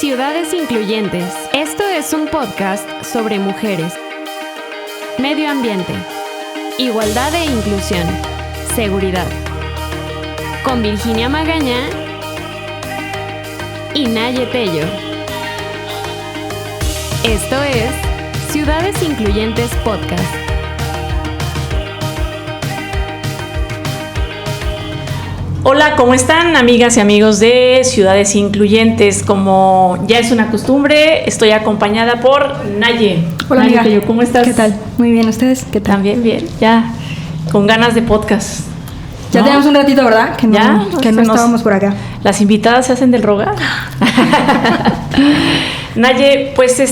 Ciudades Incluyentes. Esto es un podcast sobre mujeres, medio ambiente, igualdad e inclusión, seguridad. Con Virginia Magaña y Naye Tello. Esto es Ciudades Incluyentes Podcast. Hola, ¿cómo están, amigas y amigos de Ciudades Incluyentes? Como ya es una costumbre, estoy acompañada por Naye. Hola, Naye, amiga. ¿cómo estás? ¿Qué tal? Muy bien, ¿ustedes? ¿Qué tal? También bien, ya con ganas de podcast. Ya tenemos un ratito, ¿verdad? Que no estábamos por acá. Las invitadas se hacen del rogar. Naye, pues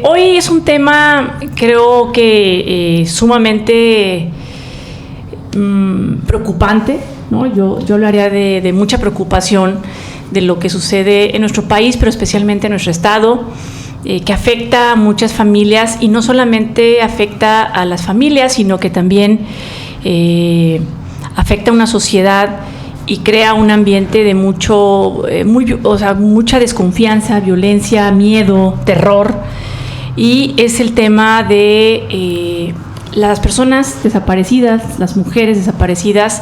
hoy es un tema, creo que sumamente preocupante, ¿no? Yo hablaría de mucha preocupación de lo que sucede en nuestro país, pero especialmente en nuestro estado, que afecta a muchas familias, y no solamente afecta a las familias, sino que también afecta a una sociedad y crea un ambiente de mucha desconfianza, violencia, miedo, terror. Y es el tema de las personas desaparecidas, las mujeres desaparecidas,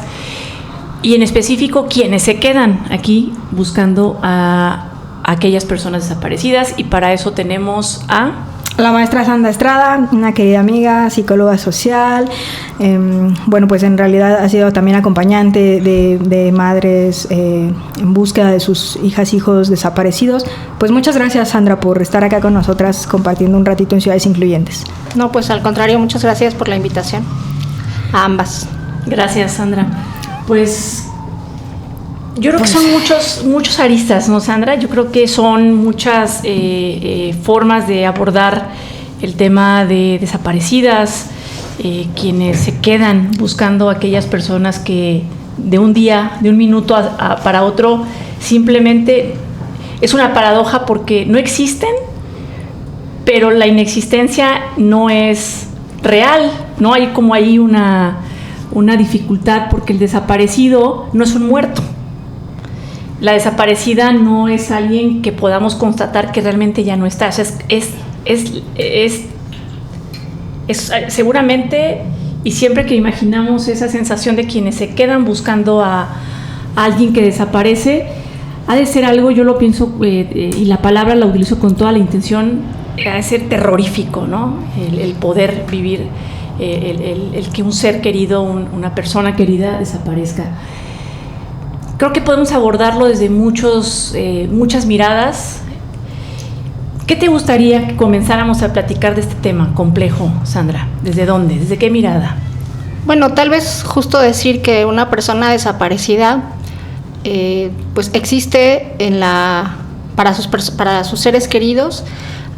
y en específico quienes se quedan aquí buscando a aquellas personas desaparecidas. Y para eso tenemos a la maestra Sandra Estrada, una querida amiga, psicóloga social. Bueno, pues en realidad ha sido también acompañante de madres en búsqueda de sus hijos desaparecidos. Pues muchas gracias, Sandra, por estar acá con nosotras compartiendo un ratito en Ciudades Incluyentes. No, pues al contrario, muchas gracias por la invitación a ambas. Gracias, Sandra. Pues yo creo que son muchos aristas, ¿no, Sandra? Yo creo que son muchas formas de abordar el tema de desaparecidas, quienes se quedan buscando a aquellas personas que de un día, de un minuto para otro, simplemente es una paradoja porque no existen, pero la inexistencia no es real, ¿no? Hay como ahí una dificultad, porque el desaparecido no es un muerto. La desaparecida no es alguien que podamos constatar que realmente ya no está. O sea, es seguramente, y siempre que imaginamos esa sensación de quienes se quedan buscando a alguien que desaparece, ha de ser algo, yo lo pienso, y la palabra la utilizo con toda la intención, ha de ser terrorífico, ¿no? El poder vivir, el que un ser querido, una persona querida desaparezca. Creo que podemos abordarlo desde muchas miradas. ¿Qué te gustaría que comenzáramos a platicar de este tema complejo, Sandra? ¿Desde dónde? ¿Desde qué mirada? Bueno, tal vez justo decir que una persona desaparecida pues existe para sus seres queridos,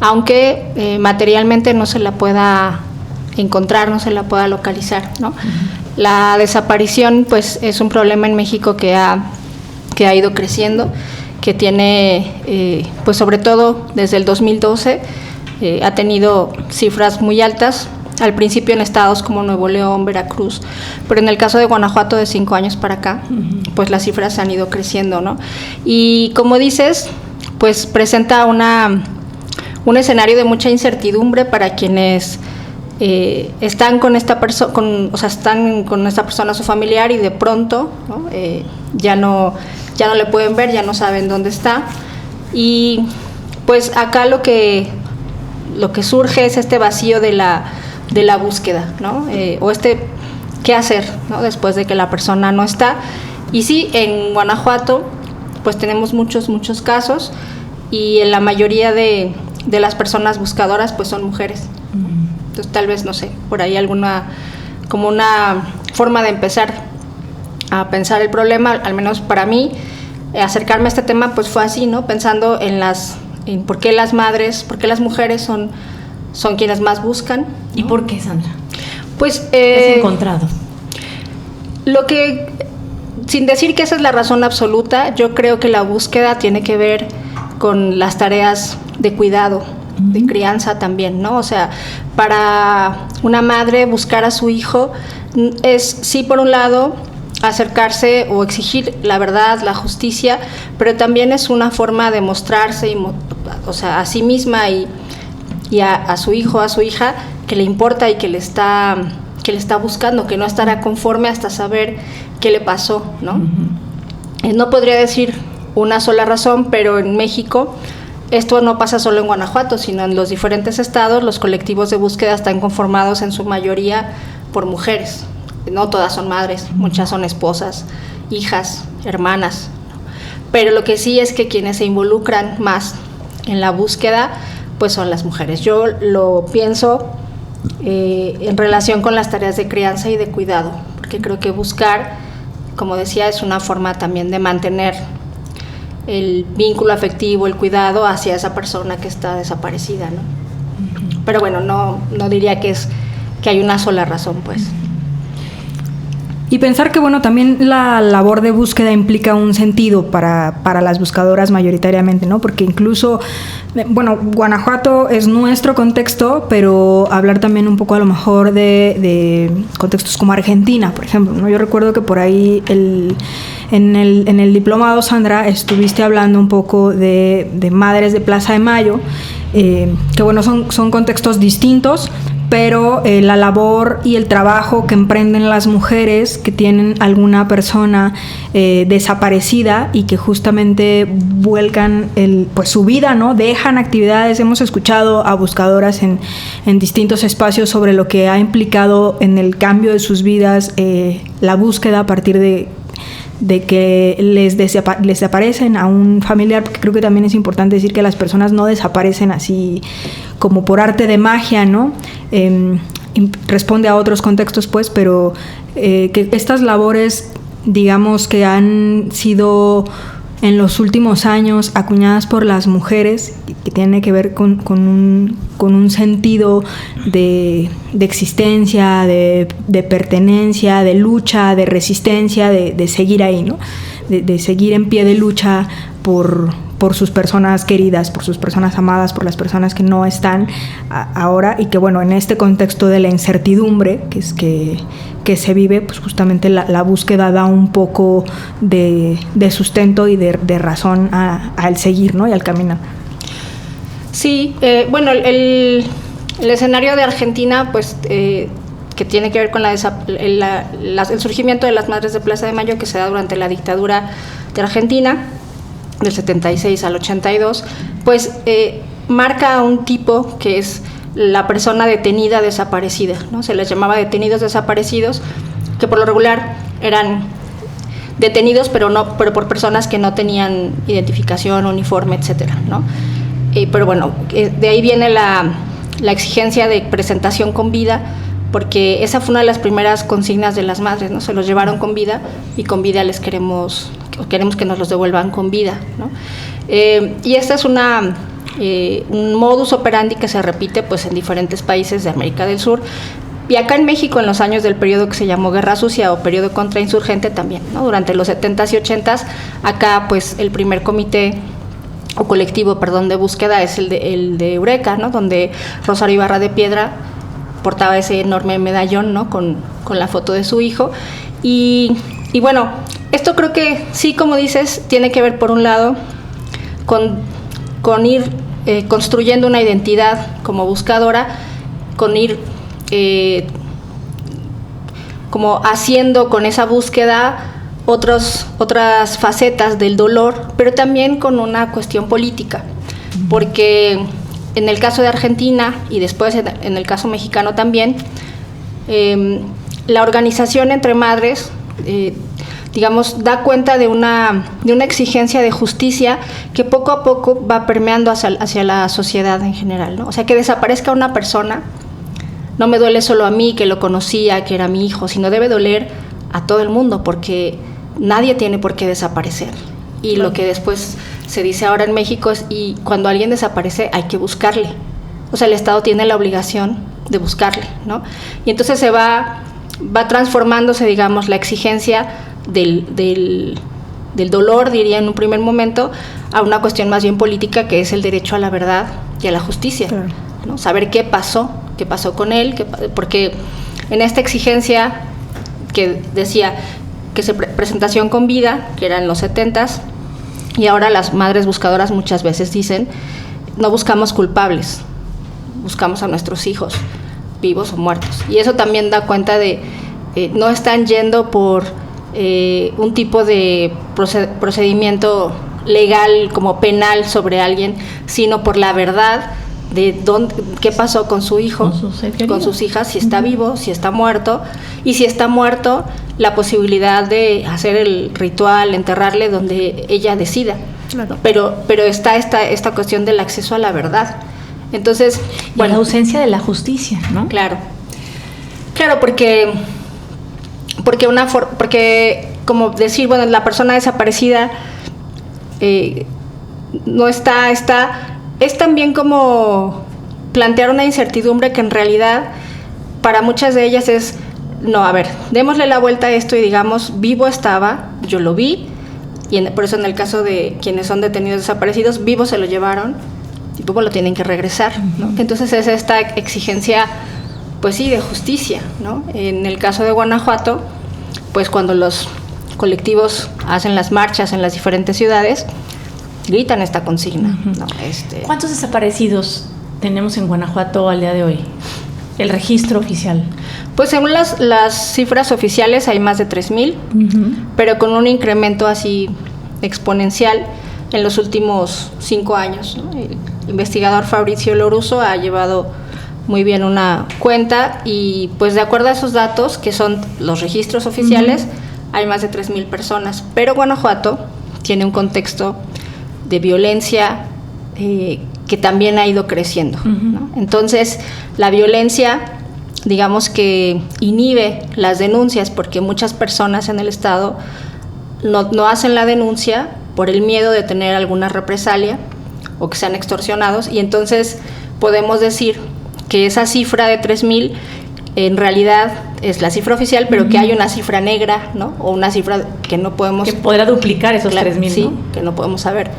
aunque materialmente no se la pueda encontrar, no se la pueda localizar, ¿no? La desaparición pues es un problema en México que ha ido creciendo, que tiene pues sobre todo desde el 2012 ha tenido cifras muy altas, al principio en estados como Nuevo León, Veracruz, pero en el caso de Guanajuato, de 5 años para acá, pues las cifras han ido creciendo, ¿no? Y como dices, pues presenta un escenario de mucha incertidumbre para quienes están con esta persona, están con esta persona, su familiar, y de pronto, ¿no? ya no le pueden ver, ya no saben dónde está. Y pues acá lo que surge es este vacío de la búsqueda, ¿no? O qué hacer, ¿no? Después de que la persona no está. Y sí, en Guanajuato pues tenemos muchos casos, y en la mayoría de las personas buscadoras pues son mujeres. Entonces tal vez, no sé, por ahí una forma de empezar a pensar el problema, al menos para mí, acercarme a este tema pues fue así, ¿no? Pensando en por qué las mujeres son quienes más buscan, ¿no? ¿Y por qué, Sandra? Pues ¿qué has encontrado? Sin decir que esa es la razón absoluta, yo creo que la búsqueda tiene que ver con las tareas de cuidado, de crianza también, ¿no? O sea, para una madre buscar a su hijo es, sí, por un lado, acercarse o exigir la verdad, la justicia, pero también es una forma de mostrarse y o sea, a sí misma y a su hijo, a su hija, que le importa y que le está buscando, que no estará conforme hasta saber qué le pasó, ¿no? Uh-huh. No podría decir una sola razón, pero en México esto no pasa solo en Guanajuato, sino en los diferentes estados. Los colectivos de búsqueda están conformados en su mayoría por mujeres. No todas son madres, muchas son esposas, hijas, hermanas. Pero lo que sí es que quienes se involucran más en la búsqueda, pues son las mujeres. Yo lo pienso en relación con las tareas de crianza y de cuidado, porque creo que buscar, como decía, es una forma también de mantener el vínculo afectivo, el cuidado hacia esa persona que está desaparecida, ¿no? Pero bueno, no diría que hay una sola razón, pues. Y pensar que, bueno, también la labor de búsqueda implica un sentido para las buscadoras mayoritariamente, ¿no? Porque incluso, bueno, Guanajuato es nuestro contexto, pero hablar también un poco a lo mejor de contextos como Argentina, por ejemplo, ¿no? Yo recuerdo que por ahí en el diplomado, Sandra, estuviste hablando un poco de Madres de Plaza de Mayo, que bueno, son contextos distintos, pero la labor y el trabajo que emprenden las mujeres que tienen alguna persona desaparecida y que justamente vuelcan pues su vida, ¿no? Dejan actividades. Hemos escuchado a buscadoras en distintos espacios sobre lo que ha implicado en el cambio de sus vidas la búsqueda a partir de que les desaparecen a un familiar, porque creo que también es importante decir que las personas no desaparecen así como por arte de magia, ¿no? Responde a otros contextos, pues, pero que estas labores, digamos, que han sido en los últimos años acuñadas por las mujeres, que tiene que ver con un sentido de existencia, de pertenencia, de lucha, de resistencia, de seguir ahí, ¿no? De seguir en pie de lucha por sus personas queridas, por sus personas amadas, por las personas que no están ahora, y que bueno, en este contexto de la incertidumbre que se vive, pues justamente la búsqueda da un poco de sustento y de razón al seguir, ¿no? Y al caminar. Sí, bueno, el escenario de Argentina, pues que tiene que ver con el surgimiento de las Madres de Plaza de Mayo, que se da durante la dictadura de Argentina, del 76 al 82, pues marca a un tipo que es la persona detenida desaparecida, ¿no? Se les llamaba detenidos desaparecidos, que por lo regular eran detenidos, pero por personas que no tenían identificación, uniforme, etcétera, ¿no? Pero bueno, de ahí viene la exigencia de presentación con vida, porque esa fue una de las primeras consignas de las madres, ¿no? Se los llevaron con vida y con vida queremos que nos los devuelvan con vida, ¿no? Y esta es un modus operandi que se repite pues en diferentes países de América del Sur, y acá en México en los años del periodo que se llamó Guerra Sucia o periodo contrainsurgente también, ¿no? Durante los 70s y 80s, acá pues el primer comité o colectivo, de búsqueda es el de Eureka, ¿no? Donde Rosario Ibarra de Piedra portaba ese enorme medallón, ¿no? Con la foto de su hijo, y bueno, esto creo que sí, como dices, tiene que ver por un lado con ir construyendo una identidad como buscadora, con ir como haciendo con esa búsqueda otras facetas del dolor, pero también con una cuestión política, porque en el caso de Argentina y después en el caso mexicano también, la organización entre madres digamos, da cuenta de una exigencia de justicia que poco a poco va permeando hacia la sociedad en general, ¿no? O sea, que desaparezca una persona no me duele solo a mí, que lo conocía, que era mi hijo, sino debe doler a todo el mundo, porque nadie tiene por qué desaparecer. Y lo que después se dice ahora en México es, y cuando alguien desaparece hay que buscarle. O sea, el Estado tiene la obligación de buscarle, ¿no? Y entonces se va transformándose, digamos, la exigencia del dolor, diría en un primer momento, a una cuestión más bien política, que es el derecho a la verdad y a la justicia, claro, ¿no? Saber qué pasó con él, porque en esta exigencia que decía que se presentación con vida, que era en los 70s, y ahora las madres buscadoras muchas veces dicen no buscamos culpables, buscamos a nuestros hijos, vivos o muertos. Y eso también da cuenta de, no están yendo por un tipo de procedimiento legal como penal sobre alguien, sino por la verdad de qué pasó con su hijo, con sus hijas, si está vivo, si está muerto, y si está muerto, la posibilidad de hacer el ritual, enterrarle donde ella decida. Claro. Pero está esta cuestión del acceso a la verdad. Entonces, bueno, la ausencia de la justicia, ¿no? Claro, porque como decir, bueno, la persona desaparecida no está, es también como plantear una incertidumbre que en realidad para muchas de ellas es, no, a ver, démosle la vuelta a esto y digamos, vivo estaba, yo lo vi, y por eso en el caso de quienes son detenidos desaparecidos, vivo se lo llevaron y vivo lo tienen que regresar, ¿no? Entonces es esta exigencia, pues sí, de justicia, ¿no? En el caso de Guanajuato, pues cuando los colectivos hacen las marchas en las diferentes ciudades, gritan esta consigna, ¿no? ¿Cuántos desaparecidos tenemos en Guanajuato al día de hoy? El registro oficial. Pues según las cifras oficiales hay más de 3,000, pero con un incremento así exponencial en los últimos 5 años, ¿no? El investigador Fabricio Loruso ha llevado muy bien una cuenta y pues de acuerdo a esos datos, que son los registros oficiales, hay más de 3,000 personas, pero Guanajuato tiene un contexto de violencia que también ha ido creciendo, ¿no? Entonces, la violencia, digamos que inhibe las denuncias, porque muchas personas en el Estado no hacen la denuncia por el miedo de tener alguna represalia o que sean extorsionados, y entonces podemos decir que esa cifra de 3,000 en realidad es la cifra oficial, pero que hay una cifra negra, ¿no? O una cifra que no podemos... Que podrá duplicar esos 3,000, sí, ¿no? que no podemos saber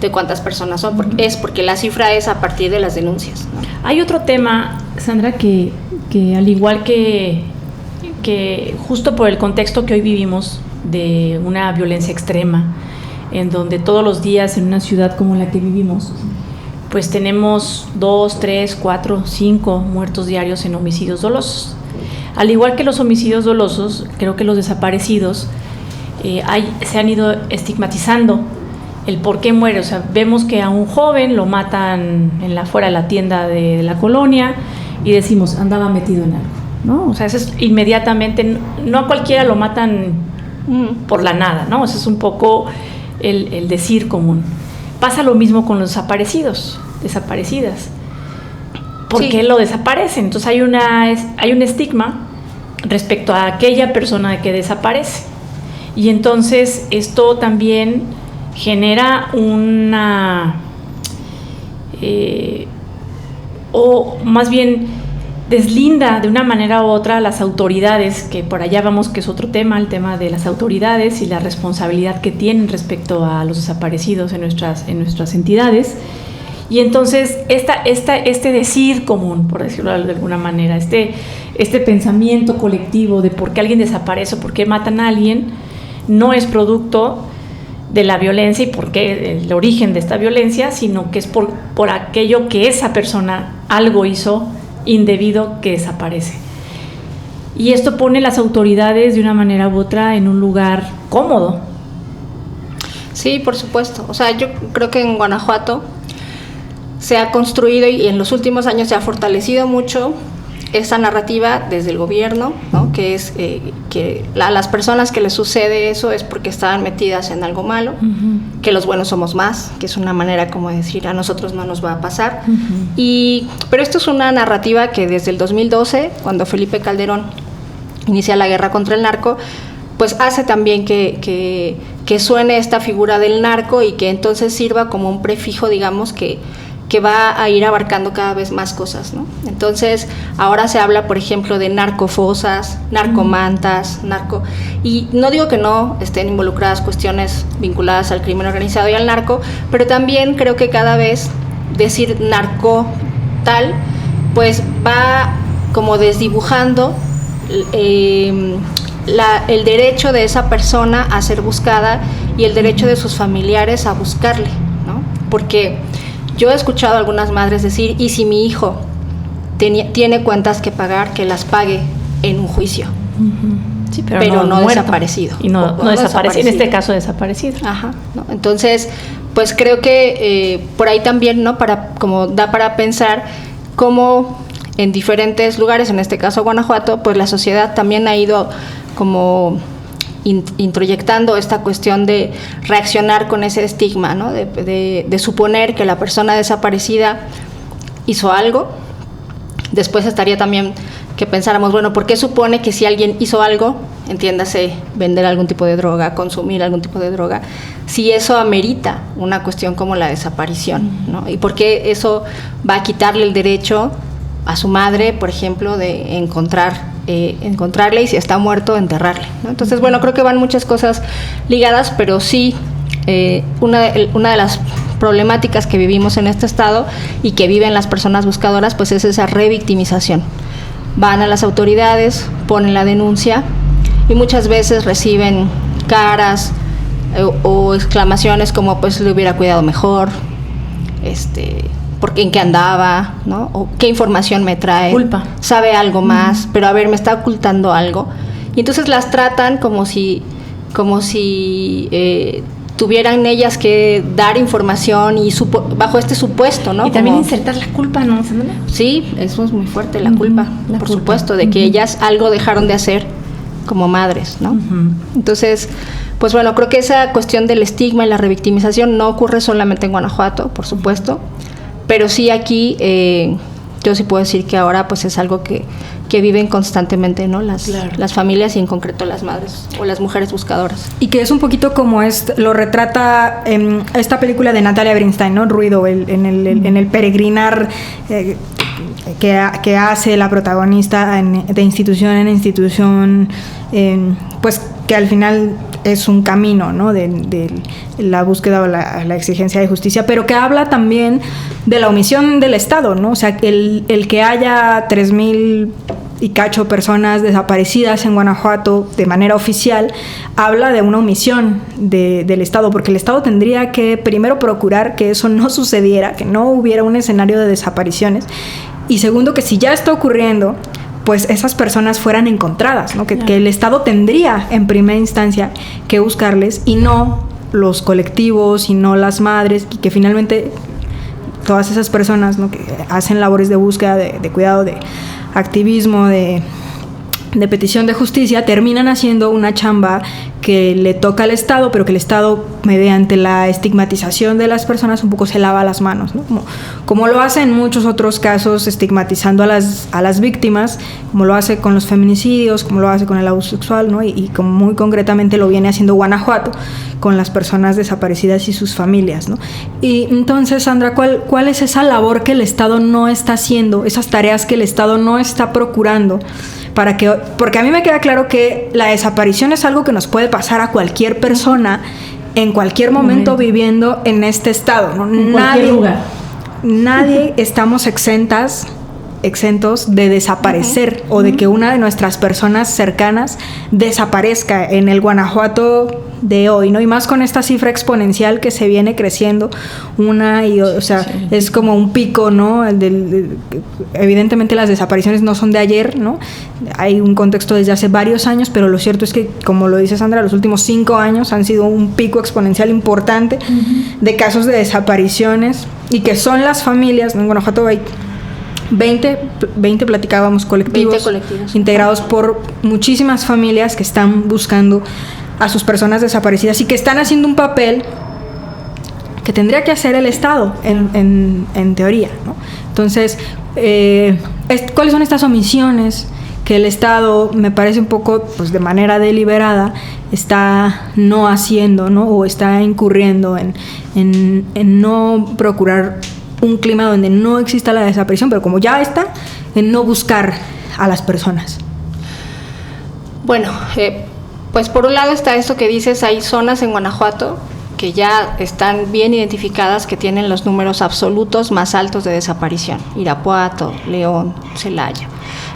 de cuántas personas son, porque la cifra es a partir de las denuncias, ¿no? Hay otro tema, Sandra, que al igual que justo por el contexto que hoy vivimos de una violencia extrema, en donde todos los días en una ciudad como la que vivimos, pues tenemos 2, 3, 4, 5 muertos diarios en homicidios dolosos. Al igual que los homicidios dolosos, creo que los desaparecidos se han ido estigmatizando el por qué muere. O sea, vemos que a un joven lo matan fuera de la tienda de la colonia y decimos, andaba metido en algo, ¿no? O sea, eso es inmediatamente, no a cualquiera lo matan por la nada, ¿no? O sea, es un poco el decir común. Pasa lo mismo con los desaparecidas. ¿Por qué lo desaparecen? Entonces hay un estigma respecto a aquella persona que desaparece. Y entonces esto también genera o más bien deslinda de una manera u otra a las autoridades, que por allá vamos, que es otro tema, el tema de las autoridades y la responsabilidad que tienen respecto a los desaparecidos en nuestras entidades. Y entonces este decir común, por decirlo de alguna manera, este pensamiento colectivo de por qué alguien desaparece o por qué matan a alguien, no es producto de la violencia y por qué el origen de esta violencia, sino que es por aquello que esa persona algo hizo indebido que desaparece. Y esto pone a las autoridades de una manera u otra en un lugar cómodo. Sí, por supuesto. O sea, yo creo que en Guanajuato se ha construido y en los últimos años se ha fortalecido mucho esa narrativa desde el gobierno, ¿no? Que es que a las personas que les sucede eso es porque estaban metidas en algo malo, que los buenos somos más, que es una manera como de decir a nosotros no nos va a pasar. Pero esto es una narrativa que desde el 2012, cuando Felipe Calderón inicia la guerra contra el narco, pues hace también que suene esta figura del narco y que entonces sirva como un prefijo, digamos, que va a ir abarcando cada vez más cosas, ¿no? Entonces, ahora se habla, por ejemplo, de narcofosas, narcomantas, y no digo que no estén involucradas cuestiones vinculadas al crimen organizado y al narco, pero también creo que cada vez decir narco tal, pues va como desdibujando el derecho de esa persona a ser buscada y el derecho de sus familiares a buscarle, ¿no? Porque yo he escuchado a algunas madres decir, ¿y si mi hijo tiene cuentas que pagar, que las pague en un juicio? Sí, pero no muerto. Y no desaparecido. En este caso desaparecido. Ajá, ¿no? Entonces, pues creo que por ahí también, ¿no? Como da para pensar cómo en diferentes lugares, en este caso Guanajuato, pues la sociedad también ha ido como introyectando esta cuestión de reaccionar con ese estigma, ¿no? De suponer que la persona desaparecida hizo algo. Después estaría también que pensáramos, bueno, ¿por qué supone que si alguien hizo algo, entiéndase, vender algún tipo de droga, consumir algún tipo de droga, si eso amerita una cuestión como la desaparición, ¿no? ¿Y por qué eso va a quitarle el derecho a su madre, por ejemplo, de encontrarle y si está muerto, enterrarle, ¿no? Entonces, bueno, creo que van muchas cosas ligadas, pero sí, una de las problemáticas que vivimos en este estado y que viven las personas buscadoras, pues es esa revictimización. Van a las autoridades, ponen la denuncia y muchas veces reciben caras o exclamaciones como pues le hubiera cuidado mejor, porque en qué andaba, ¿no? O qué información me trae, culpa, sabe algo más, pero a ver, me está ocultando algo. Y entonces las tratan como si tuvieran ellas que dar información y bajo este supuesto, ¿no? Y también insertar la culpa, ¿no? Sí, eso es muy fuerte, la culpa, por supuesto, de que ellas algo dejaron de hacer como madres, ¿no? Entonces, pues bueno, creo que esa cuestión del estigma y la revictimización no ocurre solamente en Guanajuato, por supuesto, pero sí aquí, yo sí puedo decir que ahora pues es algo que viven constantemente, ¿no? Las familias y en concreto las madres o las mujeres buscadoras. Y que es un poquito como lo retrata esta película de Natalia Bernstein, ¿no? Ruido, en el peregrinar que hace la protagonista de institución en institución, pues que al final es un camino, ¿no? de la búsqueda o la exigencia de justicia, pero que habla también de la omisión del Estado, ¿no? O sea, el que haya 3,000 y cacho personas desaparecidas en Guanajuato de manera oficial, habla de una omisión del Estado, porque el Estado tendría que primero procurar que eso no sucediera, que no hubiera un escenario de desapariciones, y segundo, que si ya está ocurriendo, pues esas personas fueran encontradas, ¿no? Que el Estado tendría en primera instancia que buscarles y no los colectivos y no las madres, y que finalmente todas esas personas, ¿no? Que hacen labores de búsqueda, de cuidado, de activismo, de petición de justicia, terminan haciendo una chamba que le toca al Estado, pero que el Estado, mediante la estigmatización de las personas, un poco se lava las manos, ¿no? Como lo hace en muchos otros casos, estigmatizando a las víctimas, como lo hace con los feminicidios, como lo hace con el abuso sexual, ¿no? Y como muy concretamente lo viene haciendo Guanajuato con las personas desaparecidas y sus familias, ¿no? Y entonces, Sandra, ¿cuál es esa labor que el Estado no está haciendo, esas tareas que el Estado no está procurando? Porque a mí me queda claro que la desaparición es algo que nos puede pasar a cualquier persona en cualquier momento viviendo en este estado, ¿no? En cualquier lugar. Nadie estamos exentos de desaparecer o de que una de nuestras personas cercanas desaparezca en el Guanajuato de hoy, ¿no? Y más con esta cifra exponencial que se viene creciendo o sea, sí. Es como un pico, ¿no? Evidentemente las desapariciones no son de ayer, ¿no? Hay un contexto desde hace varios años, pero lo cierto es que, como lo dice Sandra, los últimos 5 años han sido un pico exponencial importante de casos de desapariciones, y que son las familias, ¿no? En Guanajuato hay 20 platicábamos colectivos integrados por muchísimas familias que están buscando a sus personas desaparecidas y que están haciendo un papel que tendría que hacer el Estado en teoría, ¿no? Entonces, ¿cuáles son estas omisiones que el Estado, me parece un poco, pues de manera deliberada, está no haciendo, ¿no? O está incurriendo en no procurar un clima donde no exista la desaparición, pero como ya está, en no buscar a las personas? Bueno, pues por un lado está esto que dices, hay zonas en Guanajuato que ya están bien identificadas, que tienen los números absolutos más altos de desaparición: Irapuato, León, Celaya.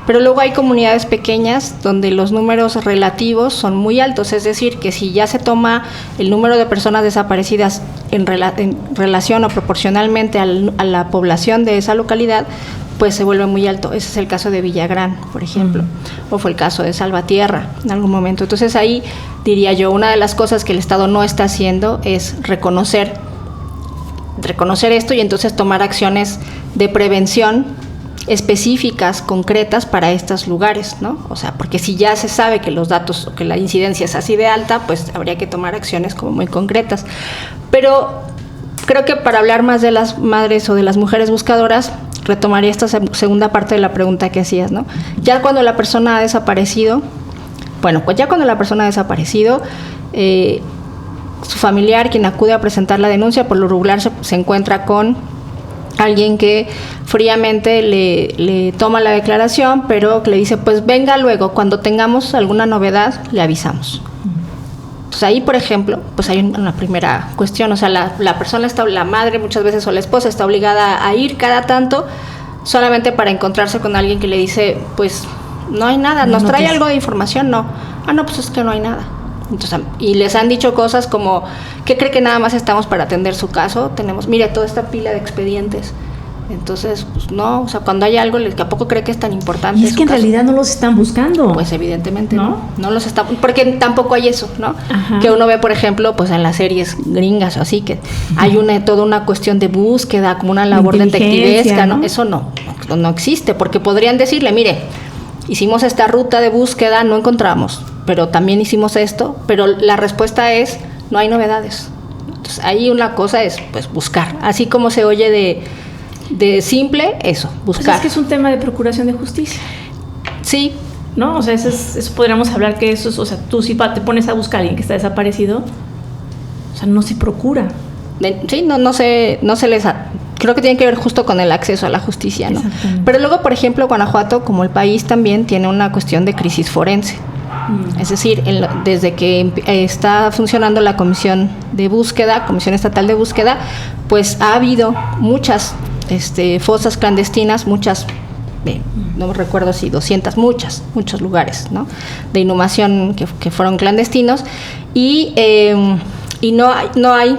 Pero luego hay comunidades pequeñas donde los números relativos son muy altos, es decir, que si ya se toma el número de personas desaparecidas en relación o proporcionalmente a la población de esa localidad, pues se vuelve muy alto. Ese es el caso de Villagrán, por ejemplo, o fue el caso de Salvatierra en algún momento. Entonces ahí diría yo, una de las cosas que el Estado no está haciendo es reconocer esto y entonces tomar acciones de prevención específicas, concretas para estos lugares, ¿no? O sea, porque si ya se sabe que los datos o que la incidencia es así de alta, pues habría que tomar acciones como muy concretas. Pero creo que para hablar más de las madres o de las mujeres buscadoras, retomaría esta segunda parte de la pregunta que hacías, ¿no? Ya cuando la persona ha desaparecido, su familiar, quien acude a presentar la denuncia, por lo regular se encuentra con alguien que fríamente le toma la declaración, pero que le dice, pues venga luego, cuando tengamos alguna novedad, le avisamos. Entonces ahí, por ejemplo, pues hay una primera cuestión, o sea, la persona la madre muchas veces o la esposa está obligada a ir cada tanto solamente para encontrarse con alguien que le dice, pues no hay nada, ¿nos trae algo de información? No. No, pues es que no hay nada. Entonces, y les han dicho cosas como, ¿qué cree que nada más estamos para atender su caso? Tenemos, mire, toda esta pila de expedientes. Entonces, pues no, o sea, cuando hay algo, ¿que a poco cree que es tan importante? Y es que en realidad no los están buscando. Pues evidentemente no los están, porque tampoco hay eso, ¿no? Ajá. Que uno ve, por ejemplo, pues en las series gringas o así, que hay toda una cuestión de búsqueda, como una labor detectivesca, ¿no? Eso no existe, porque podrían decirle, mire, hicimos esta ruta de búsqueda, no encontramos, pero también hicimos esto, pero la respuesta es, no hay novedades. Entonces, ahí una cosa es, pues, buscar, así como se oye de simple, eso, buscar. Pues es que es un tema de procuración de justicia. Sí. ¿No? O sea, eso podríamos hablar que eso es, o sea, tú si te pones a buscar a alguien que está desaparecido, o sea, no se procura. Sí, no se les... Creo que tiene que ver justo con el acceso a la justicia, ¿no? Pero luego, por ejemplo, Guanajuato, como el país, también tiene una cuestión de crisis forense. Es decir, desde que está funcionando la Comisión Estatal de Búsqueda, pues ha habido muchas fosas clandestinas, no me recuerdo si 200, muchos lugares, ¿no? De inhumación que fueron clandestinos y no hay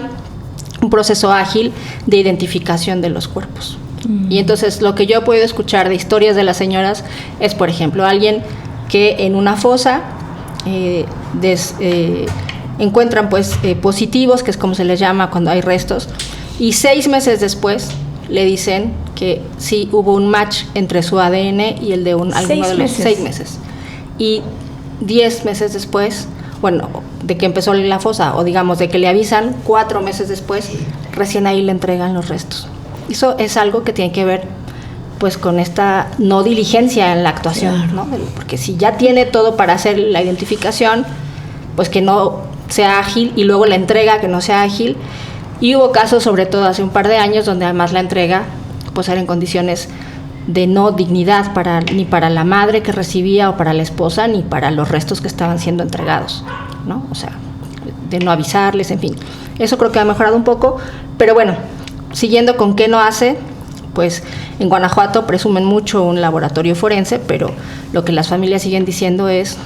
un proceso ágil de identificación de los cuerpos. Y entonces lo que yo he podido escuchar de historias de las señoras es, por ejemplo, alguien que en una fosa encuentran pues positivos, que es como se les llama cuando hay restos, y 6 meses después le dicen que sí hubo un match entre su ADN y el de alguno de los 6 meses. Y 10 meses después, bueno, de que empezó la fosa, o digamos de que le avisan, 4 meses después, recién ahí le entregan los restos. Eso es algo que tiene que ver pues con esta no diligencia en la actuación, claro, ¿no? Porque si ya tiene todo para hacer la identificación, pues que no sea ágil, y luego la entrega que no sea ágil. Y hubo casos, sobre todo hace un par de años, donde además la entrega pues era en condiciones de no dignidad ni para la madre que recibía o para la esposa, ni para los restos que estaban siendo entregados, ¿no? O sea, de no avisarles, en fin. Eso creo que ha mejorado un poco, pero bueno, siguiendo con qué no hace, pues en Guanajuato presumen mucho un laboratorio forense, pero lo que las familias siguen diciendo es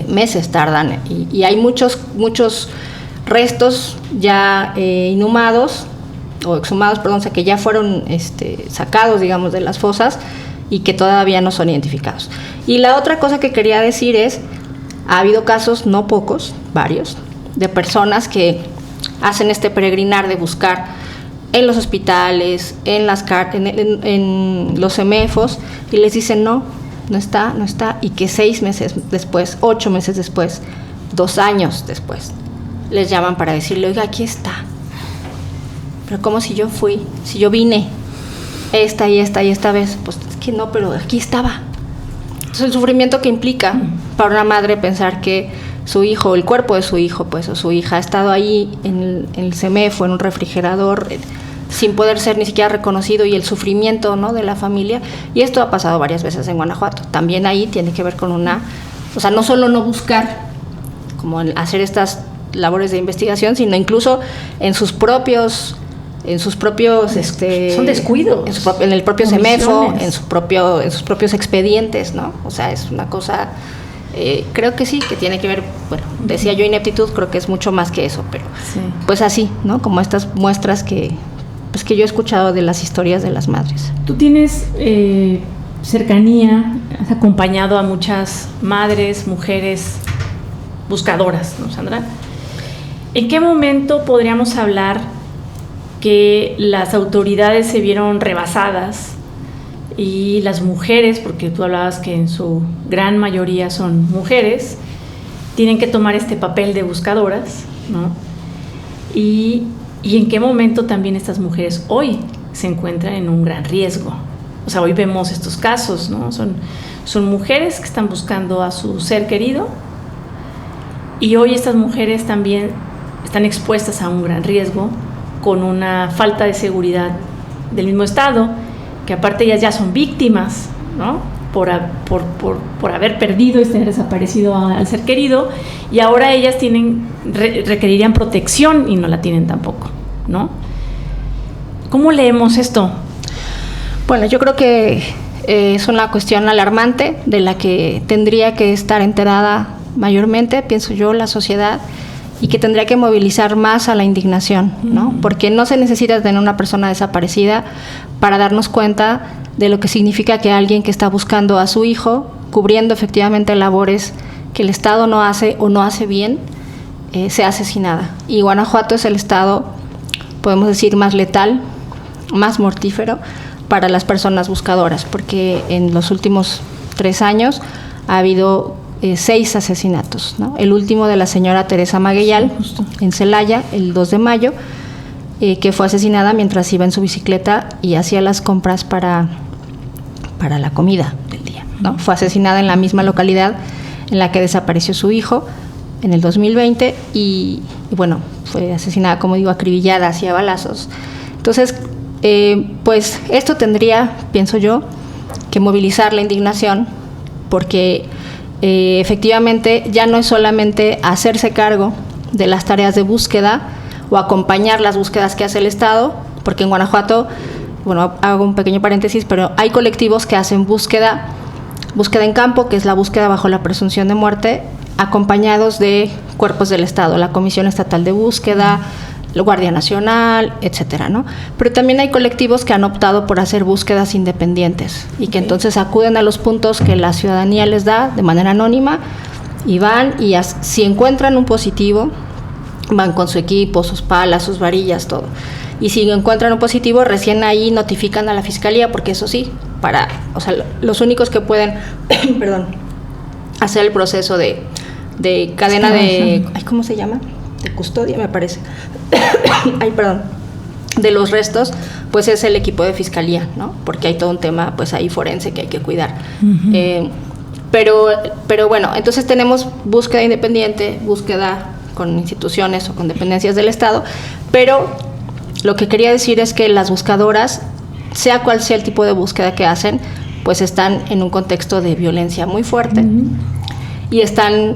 meses tardan, y hay muchos restos ya inhumados o exhumados, o sea, que ya fueron sacados, digamos, de las fosas y que todavía no son identificados. Y la otra cosa que quería decir es, ha habido casos, no pocos, varios, de personas que hacen peregrinar de buscar en los hospitales, en los CEMEFOS, y les dicen no está, y que 6 meses después, 8 meses después, 2 años después, les llaman para decirle, oiga, aquí está. Pero ¿cómo si yo vine esta y esta vez? Pues es que no, pero aquí estaba. Entonces el sufrimiento que implica para una madre pensar que su hijo, el cuerpo de su hijo, pues, o su hija ha estado ahí en el CEMEFO, en un refrigerador, sin poder ser ni siquiera reconocido, y el sufrimiento, ¿no?, de la familia. Y esto ha pasado varias veces en Guanajuato. También ahí tiene que ver con o sea, no solo no buscar, como hacer estas labores de investigación, sino incluso en sus propios son descuidos, en el propio CEMEFO, en sus propios expedientes, ¿no? O sea, es una cosa Creo que sí, que tiene que ver, bueno, decía yo ineptitud, creo que es mucho más que eso, pero Sí. pues así, ¿no? Como estas muestras que yo he escuchado de las historias de las madres. Tú tienes cercanía, has acompañado a muchas madres, mujeres buscadoras, ¿no, Sandra? ¿En qué momento podríamos hablar que las autoridades se vieron rebasadas y las mujeres, porque tú hablabas que en su gran mayoría son mujeres, tienen que tomar este papel de buscadoras, ¿no? Y en qué momento también estas mujeres hoy se encuentran en un gran riesgo? O sea, hoy vemos estos casos, ¿no? Son mujeres que están buscando a su ser querido, y hoy estas mujeres también están expuestas a un gran riesgo con una falta de seguridad del mismo Estado, que aparte ellas ya son víctimas, ¿no? Por haber perdido y tener desaparecido al ser querido, y ahora ellas requerirían protección y no la tienen tampoco, ¿no? ¿Cómo leemos esto? Bueno, yo creo que es una cuestión alarmante de la que tendría que estar enterada mayormente, pienso yo, la sociedad, y que tendría que movilizar más a la indignación, ¿no? Porque no se necesita tener una persona desaparecida para darnos cuenta de lo que significa que alguien que está buscando a su hijo, cubriendo efectivamente labores que el Estado no hace o no hace bien, sea asesinada. Y Guanajuato es el estado, podemos decir, más letal, más mortífero para las personas buscadoras, porque en los últimos 3 años ha habido 6 asesinatos, ¿no? El último de la señora Teresa Maguellal, en Celaya, el 2 de mayo, que fue asesinada mientras iba en su bicicleta y hacía las compras para la comida del día, ¿no? Fue asesinada en la misma localidad en la que desapareció su hijo en el 2020 y bueno, fue asesinada, como digo, acribillada, hacia balazos. Entonces, pues esto tendría, pienso yo, que movilizar la indignación, porque efectivamente ya no es solamente hacerse cargo de las tareas de búsqueda o acompañar las búsquedas que hace el Estado, porque en Guanajuato, bueno, hago un pequeño paréntesis, pero hay colectivos que hacen búsqueda en campo, que es la búsqueda bajo la presunción de muerte, acompañados de cuerpos del Estado, la Comisión Estatal de Búsqueda, la Guardia Nacional, etcétera, ¿no? Pero también hay colectivos que han optado por hacer búsquedas independientes y que entonces acuden a los puntos que la ciudadanía les da de manera anónima y van y si encuentran un positivo, van con su equipo, sus palas, sus varillas, todo. Y si encuentran un positivo, recién ahí notifican a la fiscalía, porque eso sí, los únicos que pueden, hacer el proceso de cadena de, ¿cómo se llama? De custodia, me parece. De los restos, pues es el equipo de fiscalía, ¿no? Porque hay todo un tema, pues ahí forense que hay que cuidar. Uh-huh. Pero bueno, entonces tenemos búsqueda independiente, búsqueda con instituciones o con dependencias del Estado, pero lo que quería decir es que las buscadoras, sea cual sea el tipo de búsqueda que hacen, pues están en un contexto de violencia muy fuerte. Uh-huh. Y están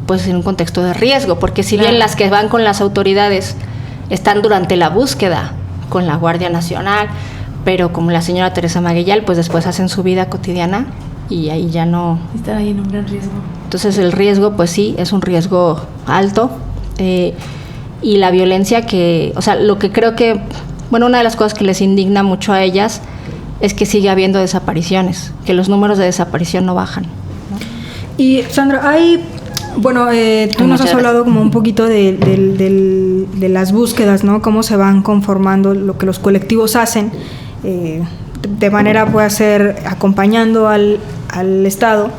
pues en un contexto de riesgo, porque si bien las que van con las autoridades están durante la búsqueda con la Guardia Nacional, pero como la señora Teresa Maguellal, pues después hacen su vida cotidiana y ahí ya no... Están ahí en un gran riesgo. Entonces el riesgo, pues sí, es un riesgo alto, y la violencia que, o sea, lo que creo que, bueno, una de las cosas que les indigna mucho a ellas es que sigue habiendo desapariciones, que los números de desaparición no bajan. Y Sandra, tú nos has hablado como un poquito de las búsquedas, ¿no? Cómo se van conformando, lo que los colectivos hacen, de manera puede ser acompañando al Estado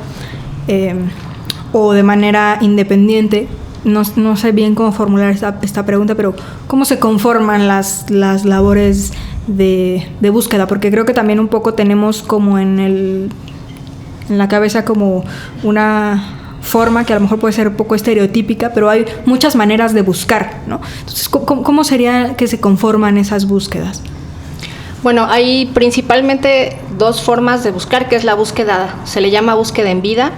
o de manera independiente. No sé bien cómo formular esta pregunta, pero ¿cómo se conforman las labores de búsqueda? Porque creo que también un poco tenemos como en la cabeza como una forma que a lo mejor puede ser un poco estereotípica, pero hay muchas maneras de buscar, ¿no? Entonces, ¿cómo sería que se conforman esas búsquedas? Bueno, hay principalmente 2 formas de buscar, que es la búsqueda, se le llama búsqueda en vida,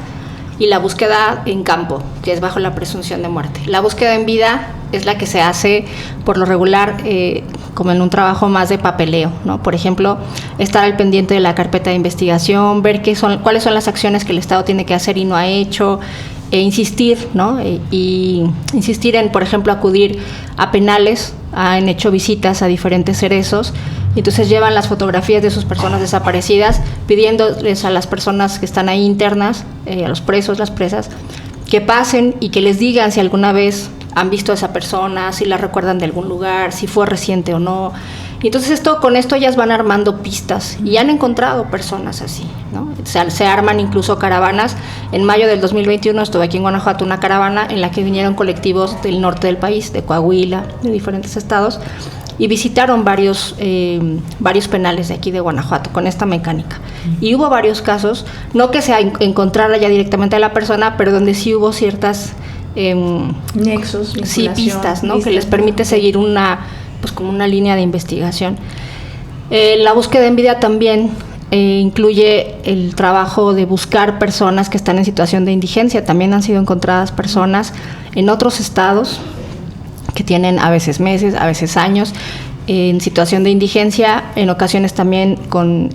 y la búsqueda en campo, que es bajo la presunción de muerte. La búsqueda en vida es la que se hace por lo regular como en un trabajo más de papeleo, ¿no? Por ejemplo, estar al pendiente de la carpeta de investigación, ver cuáles son las acciones que el Estado tiene que hacer y no ha hecho, e insistir, ¿no? Y insistir en, por ejemplo, acudir a penales. Han hecho visitas a diferentes cerezos, y entonces llevan las fotografías de sus personas desaparecidas, pidiéndoles a las personas que están ahí internas, a los presos, las presas, que pasen y que les digan si alguna vez han visto a esa persona, si la recuerdan de algún lugar, si fue reciente o no. Y entonces con esto ellas van armando pistas y han encontrado personas así, ¿no? O sea, se arman incluso caravanas. En mayo del 2021 estuve aquí en Guanajuato, una caravana en la que vinieron colectivos del norte del país, de Coahuila, de diferentes estados, y visitaron varios penales de aquí de Guanajuato con esta mecánica. Y hubo varios casos, no que se encontrara ya directamente a la persona, pero donde sí hubo ciertas nexos, sí, pistas, ¿no? Que les permite seguir como una línea de investigación. La búsqueda en vida también incluye el trabajo de buscar personas que están en situación de indigencia. También han sido encontradas personas en otros estados que tienen a veces meses, a veces años, en situación de indigencia, en ocasiones también con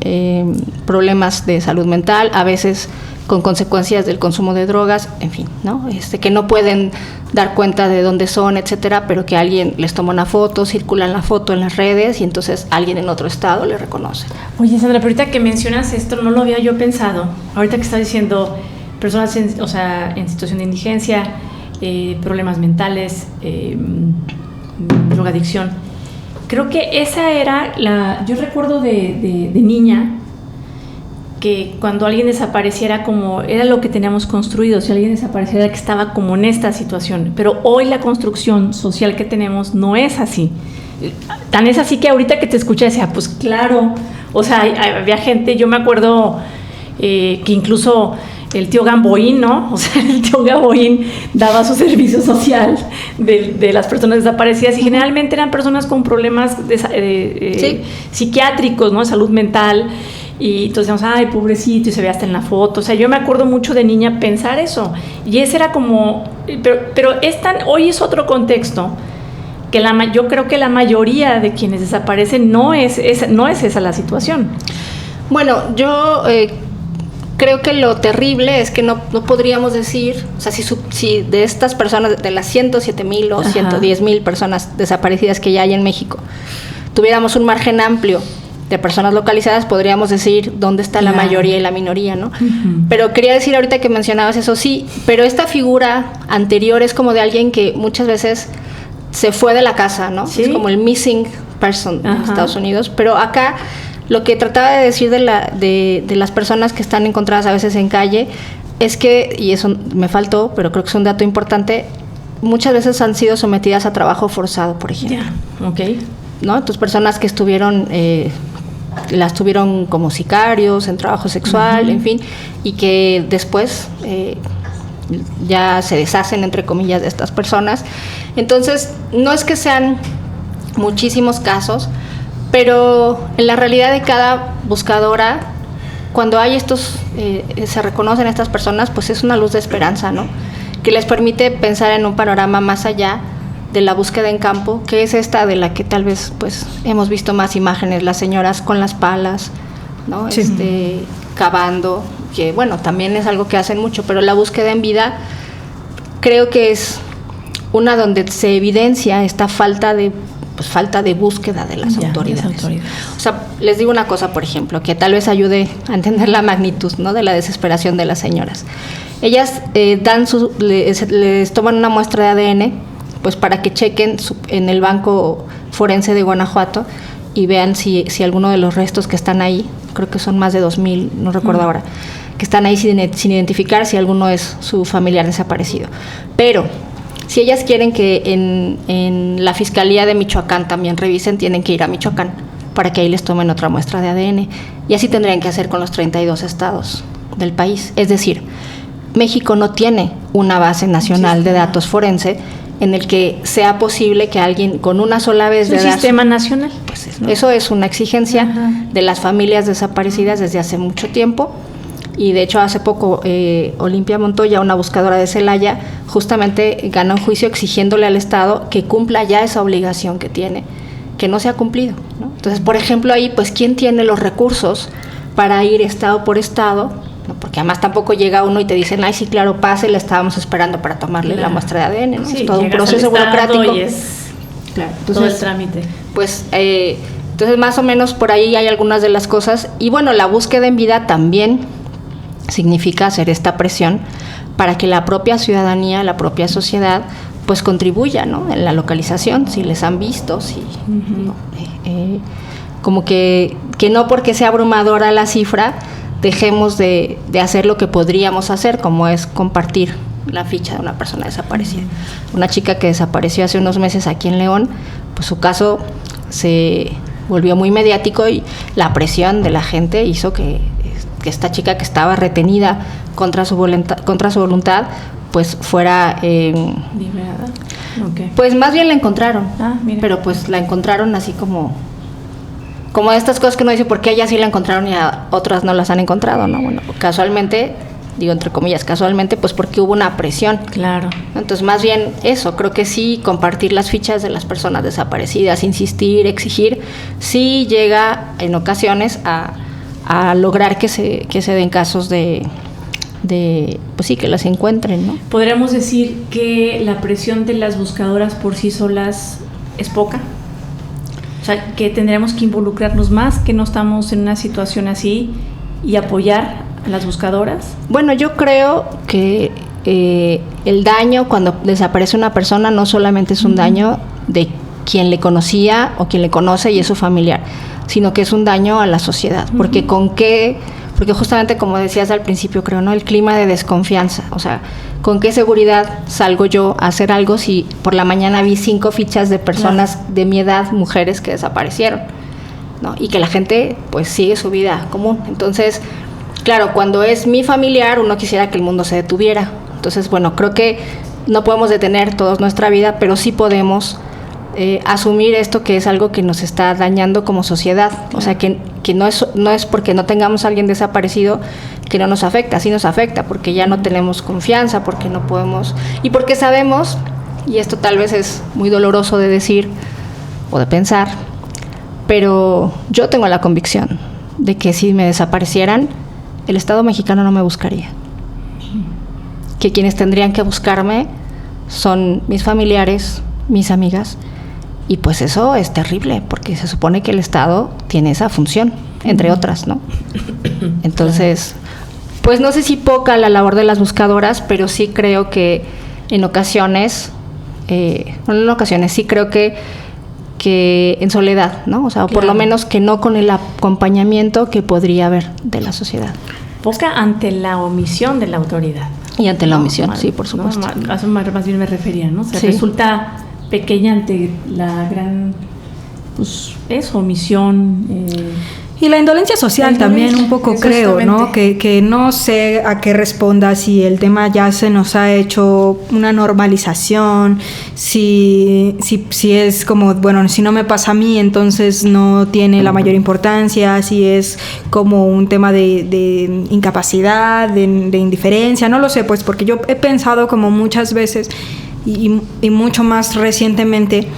problemas de salud mental, a veces con consecuencias del consumo de drogas, en fin, ¿no? Que no pueden dar cuenta de dónde son, etcétera, pero que alguien les toma una foto, circulan la foto en las redes y entonces alguien en otro estado le reconoce. Oye, Sandra, pero ahorita que mencionas esto, no lo había yo pensado. Ahorita que estás diciendo personas en situación de indigencia, problemas mentales, drogadicción. Creo que esa era yo recuerdo de niña, que cuando alguien desapareciera, como era lo que teníamos construido, si alguien desapareciera, que estaba como en esta situación. Pero hoy la construcción social que tenemos no es así. Tan es así que ahorita que te escuché decía, pues claro, o sea, había gente, yo me acuerdo que incluso el tío Gamboín, ¿no? O sea, el tío Gamboín daba su servicio social de las personas desaparecidas, y generalmente eran personas con problemas sí, psiquiátricos, ¿no? De salud mental. Y entonces decíamos, ay, pobrecito, y se ve hasta en la foto. O sea, yo me acuerdo mucho de niña pensar eso. Y ese era como... Pero hoy es otro contexto, que yo creo que la mayoría de quienes desaparecen no es esa la situación. Bueno, yo creo que lo terrible es que no podríamos decir, o sea, si de estas personas, de las 107,000 o 110,000 personas desaparecidas que ya hay en México, tuviéramos un margen amplio de personas localizadas, podríamos decir dónde está la mayoría y la minoría, ¿no? Uh-huh. Pero quería decir ahorita que mencionabas eso, sí, pero esta figura anterior es como de alguien que muchas veces se fue de la casa, ¿no? ¿Sí? Es como el missing person en Estados Unidos, pero acá lo que trataba de decir de las personas que están encontradas a veces en calle es que, y eso me faltó, pero creo que es un dato importante, muchas veces han sido sometidas a trabajo forzado, por ejemplo. Yeah. Okay. ¿No? Entonces, personas que las tuvieron como sicarios en trabajo sexual, en fin, y que después ya se deshacen, entre comillas, de estas personas. Entonces, no es que sean muchísimos casos, pero en la realidad de cada buscadora, cuando hay se reconocen estas personas, pues es una luz de esperanza, ¿no? Que les permite pensar en un panorama más allá de la búsqueda en campo, que es esta de la que tal vez pues hemos visto más imágenes, las señoras con las palas, ¿no? Sí. Cavando, que bueno, también es algo que hacen mucho, pero la búsqueda en vida creo que es una donde se evidencia esta falta de búsqueda de las autoridades. O sea, les digo una cosa, por ejemplo, que tal vez ayude a entender la magnitud, ¿no? De la desesperación de las señoras. Ellas les toman una muestra de ADN, pues para que chequen en el banco forense de Guanajuato y vean si alguno de los restos que están ahí, creo que son más de 2,000, no recuerdo ahora, que están ahí sin identificar, si alguno es su familiar desaparecido. Pero si ellas quieren que en la Fiscalía de Michoacán también revisen, tienen que ir a Michoacán para que ahí les tomen otra muestra de ADN. Y así tendrían que hacer con los 32 estados del país. Es decir, México no tiene una base nacional de datos forense en el que sea posible que alguien con una sola vez de dar... ¿Un sistema nacional? Pues ¿no? Eso es una exigencia de las familias desaparecidas desde hace mucho tiempo. Y de hecho hace poco Olimpia Montoya, una buscadora de Celaya, justamente ganó un juicio exigiéndole al Estado que cumpla ya esa obligación que tiene, que no se ha cumplido, ¿no? Entonces, por ejemplo, ahí, pues, ¿quién tiene los recursos para ir estado por estado? ¿No? Porque además tampoco llega uno y te dicen, ay, sí, claro, pase, le estábamos esperando para tomarle la muestra de ADN, ¿no? Sí, es todo un proceso burocrático. Y es claro, entonces, todo el trámite. Pues, entonces, más o menos por ahí hay algunas de las cosas. Y bueno, la búsqueda en vida también significa hacer esta presión para que la propia ciudadanía, la propia sociedad, pues contribuya, ¿no? En la localización, si les han visto, si ¿no? Como que no porque sea abrumadora la cifra, dejemos de hacer lo que podríamos hacer, como es compartir la ficha de una persona desaparecida. Una chica que desapareció hace unos meses aquí en León, pues su caso se volvió muy mediático y la presión de la gente hizo que esta chica que estaba retenida contra su voluntad pues fuera liberada. Okay. Pues más bien la encontraron, pero pues la encontraron así como de estas cosas que uno dice, ¿por qué a ella sí la encontraron y a otras no las han encontrado? No, bueno, casualmente, digo entre comillas, casualmente, pues porque hubo una presión. Claro. Entonces, más bien eso, creo que sí, compartir las fichas de las personas desaparecidas, insistir, exigir, sí llega en ocasiones a lograr que se den casos de pues sí, que las encuentren, ¿no? ¿Podríamos decir que la presión de las buscadoras por sí solas es poca? O sea, que tendríamos que involucrarnos más, que no estamos en una situación así, y apoyar a las buscadoras. Bueno, yo creo que el daño cuando desaparece una persona no solamente es un daño de quien le conocía o quien le conoce y es su familiar, sino que es un daño a la sociedad, porque porque justamente como decías al principio, creo, ¿no? El clima de desconfianza, o sea, ¿con qué seguridad salgo yo a hacer algo si por la mañana vi 5 fichas de personas de mi edad, mujeres que desaparecieron, ¿no? Y que la gente pues sigue su vida común. Entonces, claro, cuando es mi familiar, uno quisiera que el mundo se detuviera. Entonces, bueno, creo que no podemos detener toda nuestra vida, pero sí podemos asumir esto que es algo que nos está dañando como sociedad. O sea, que no es porque no tengamos a alguien desaparecido que no nos afecta, sí nos afecta, porque ya no tenemos confianza, porque no podemos, y porque sabemos, y esto tal vez es muy doloroso de decir o de pensar, pero yo tengo la convicción de que si me desaparecieran, el Estado mexicano no me buscaría. Que quienes tendrían que buscarme son mis familiares, mis amigas, y pues eso es terrible, porque se supone que el Estado tiene esa función, entre otras, ¿no? Entonces, pues no sé si poca la labor de las buscadoras, pero sí creo que en ocasiones, sí creo que en soledad, ¿no? O sea, claro, por lo menos que no con el acompañamiento que podría haber de la sociedad. Poca ante la omisión de la autoridad. Y ante la omisión, sí, por supuesto. A eso más bien me refería, ¿no? O sea, sí, resulta pequeña ante la gran, pues, omisión. Y la indolencia social también un poco, creo, ¿no? Que no sé a qué responda, si el tema ya se nos ha hecho una normalización, si es como, bueno, si no me pasa a mí, entonces no tiene la mayor importancia, si es como un tema de incapacidad, de indiferencia, no lo sé, pues, porque yo he pensado como muchas veces y mucho más recientemente,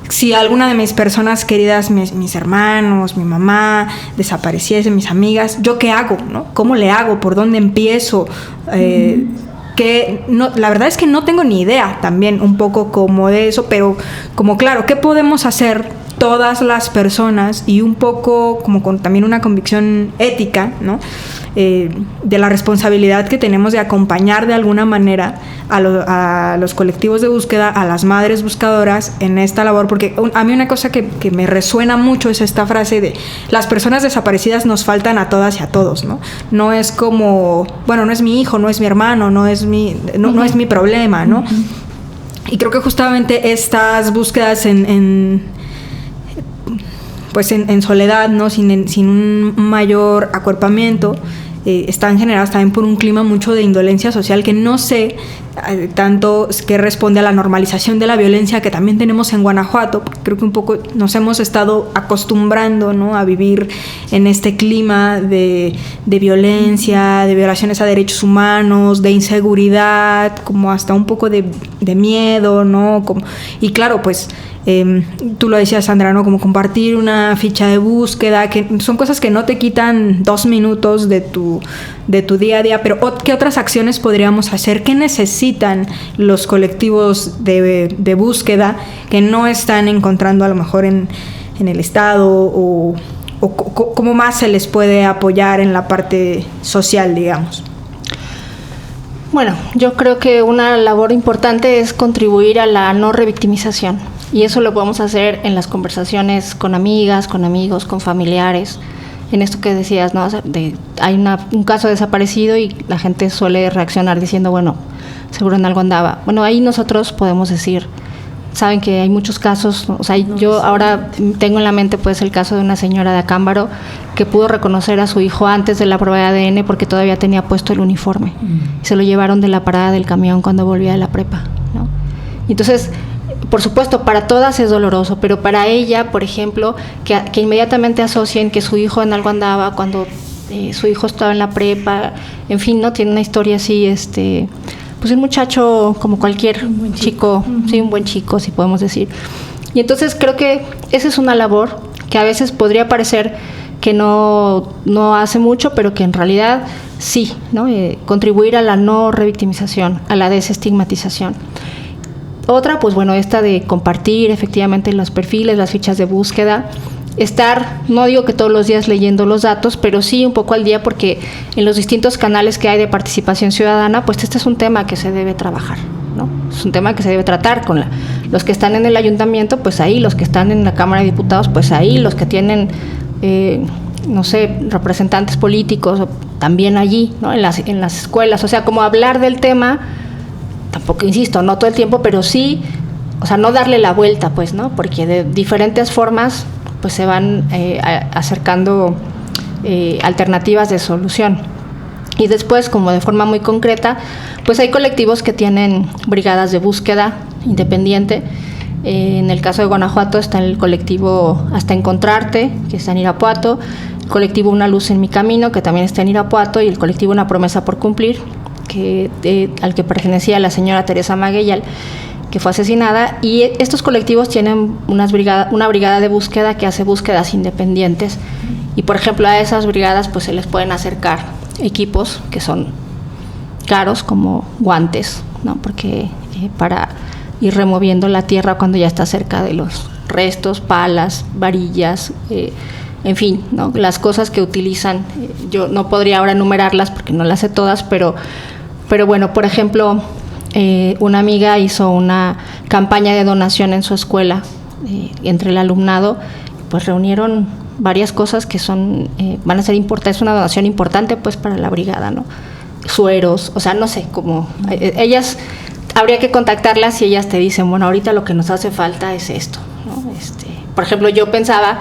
si alguna de mis personas queridas, mis hermanos, mi mamá, desapareciese, mis amigas, ¿yo qué hago, no? ¿Cómo le hago? ¿Por dónde empiezo? Que no, la verdad es que no tengo ni idea también un poco como de eso, pero como claro, ¿qué podemos hacer todas las personas? Y un poco como con también una convicción ética, ¿no? De la responsabilidad que tenemos de acompañar de alguna manera a los colectivos de búsqueda, a las madres buscadoras en esta labor, porque a mí una cosa que me resuena mucho es esta frase de las personas desaparecidas nos faltan a todas y a todos, ¿no? No es como, bueno, no es mi hijo, no es mi hermano, no es mi problema, ¿no? Y creo que justamente estas búsquedas en soledad, ¿no? Sin un mayor acuerpamiento, están generadas también por un clima mucho de indolencia social que no sé tanto que responde a la normalización de la violencia que también tenemos en Guanajuato. Creo que un poco nos hemos estado acostumbrando, ¿no?, a vivir en este clima de violencia, de violaciones a derechos humanos, de inseguridad, como hasta un poco de miedo, ¿no? Y claro, pues tú lo decías, Sandra, ¿no?, como compartir una ficha de búsqueda, que son cosas que no te quitan 2 minutos de tu día a día, pero ¿qué otras acciones podríamos hacer? ¿Qué necesitan los colectivos de búsqueda que no están encontrando a lo mejor en el Estado, o cómo más se les puede apoyar en la parte social, digamos? Bueno, yo creo que una labor importante es contribuir a la no revictimización, y eso lo podemos hacer en las conversaciones con amigas, con amigos, con familiares. En esto que decías, ¿no? Hay un caso desaparecido y la gente suele reaccionar diciendo, bueno, seguro en algo andaba. Bueno, ahí nosotros podemos decir, saben que hay muchos casos, ¿no? O sea, yo ahora tengo en la mente pues el caso de una señora de Acámbaro que pudo reconocer a su hijo antes de la prueba de ADN porque todavía tenía puesto el uniforme. Y se lo llevaron de la parada del camión cuando volvía de la prepa, ¿no? Y entonces, por supuesto, para todas es doloroso, pero para ella, por ejemplo, que inmediatamente asocien que su hijo en algo andaba cuando su hijo estaba en la prepa, en fin, ¿no? Tiene una historia así, pues un muchacho como cualquier chico, sí, un buen chico, si podemos decir. Y entonces creo que esa es una labor que a veces podría parecer que no hace mucho, pero que en realidad sí, ¿no? Contribuir a la no revictimización, a la desestigmatización. Otra, pues bueno, esta de compartir efectivamente los perfiles, las fichas de búsqueda, estar, no digo que todos los días leyendo los datos, pero sí un poco al día, porque en los distintos canales que hay de participación ciudadana, pues este es un tema que se debe trabajar, ¿no? Es un tema que se debe tratar con los que están en el ayuntamiento, pues ahí, los que están en la Cámara de Diputados, pues ahí, los que tienen, no sé, representantes políticos, también allí, ¿no? En las escuelas, o sea, como hablar del tema. Tampoco, insisto, no todo el tiempo, pero sí, o sea, no darle la vuelta, pues, ¿no? Porque de diferentes formas, pues, se van acercando alternativas de solución. Y después, como de forma muy concreta, pues hay colectivos que tienen brigadas de búsqueda independiente. En el caso de Guanajuato está el colectivo Hasta Encontrarte, que está en Irapuato, el colectivo Una Luz en Mi Camino, que también está en Irapuato, y el colectivo Una Promesa por Cumplir, al que pertenecía la señora Teresa Magueyal, que fue asesinada. Y estos colectivos tienen una brigada de búsqueda que hace búsquedas independientes, y por ejemplo a esas brigadas pues se les pueden acercar equipos que son caros, como guantes, ¿no? Porque para ir removiendo la tierra cuando ya está cerca de los restos, palas, varillas, en fin, ¿no? Las cosas que utilizan, yo no podría ahora enumerarlas porque no las sé todas, pero bueno, por ejemplo, una amiga hizo una campaña de donación en su escuela, entre el alumnado, pues reunieron varias cosas que van a ser importantes, es una donación importante pues para la brigada, ¿no? Sueros, o sea, no sé, como ellas, habría que contactarlas y ellas te dicen, bueno, ahorita lo que nos hace falta es esto, ¿no? Por ejemplo, yo pensaba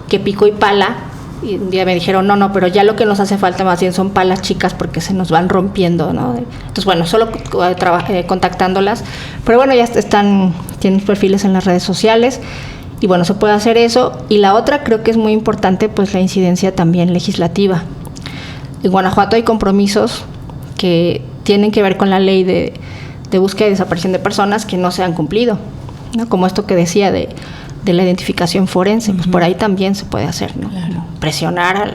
que pico y pala, y un día me dijeron, no, pero ya lo que nos hace falta más bien son palas chicas porque se nos van rompiendo, ¿no? Entonces, bueno, solo contactándolas, pero bueno, ya tienen perfiles en las redes sociales, y bueno, se puede hacer eso. Y la otra creo que es muy importante, pues la incidencia también legislativa. En Guanajuato hay compromisos que tienen que ver con la ley de búsqueda y desaparición de personas que no se han cumplido, ¿no? Como esto que decía de la identificación forense, pues por ahí también se puede hacer, ¿no? Claro. Presionar